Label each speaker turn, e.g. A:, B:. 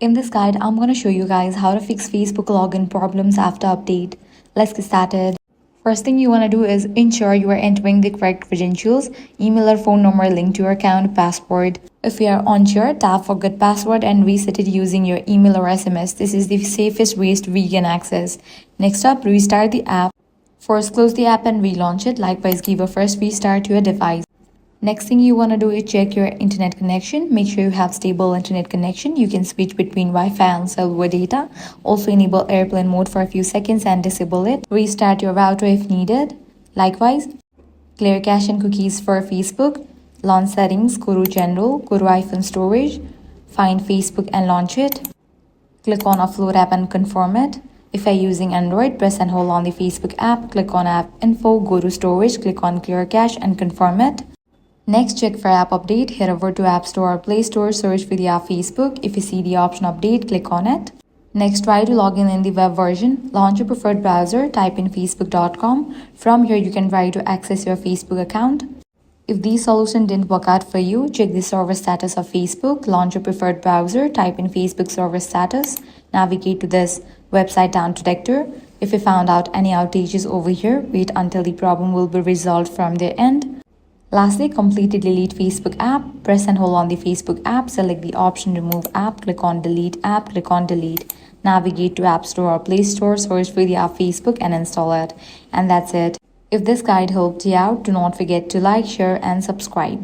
A: In this guide, I'm going to show you guys how to fix Facebook login problems after update. Let's get started. First thing you want to do is ensure you are entering the correct credentials, email or phone number linked to your account, password. If you are unsure, tap forget password and reset it using your email or SMS. This is the safest ways to regain access. Next up, restart the app. First, close the app and relaunch it. Likewise, give a first restart to your device. Next thing you want to do is check your internet connection. Make sure you have stable internet connection. You can switch between Wi-Fi and cellular data. Also enable airplane mode for a few seconds and disable it. Restart your router if needed. Likewise, clear cache and cookies for Facebook. Launch settings, go to general, go to iPhone storage. Find Facebook and launch it. Click on offload app and confirm it. If you're using Android, press and hold on the Facebook app. Click on app info, go to storage, click on clear cache and confirm it. Next, check for app update. Head over to App Store or Play Store, search for the app Facebook. If you see the option update, click on it. Next, try to log in the web version. Launch your preferred browser, type in facebook.com. From here, you can try to access your Facebook account. If these solution didn't work out for you, check the server status of Facebook. Launch your preferred browser, type in Facebook server status. Navigate to this website down detector. If you found out any outages over here, wait until the problem will be resolved from their end. Lastly, completely delete Facebook app. Press and hold on the Facebook app. Select the option remove app. Click on delete app. Click on delete. Navigate to App Store or Play Store. Search for the app Facebook and install it. And that's it. If this guide helped you out, do not forget to like, share and subscribe.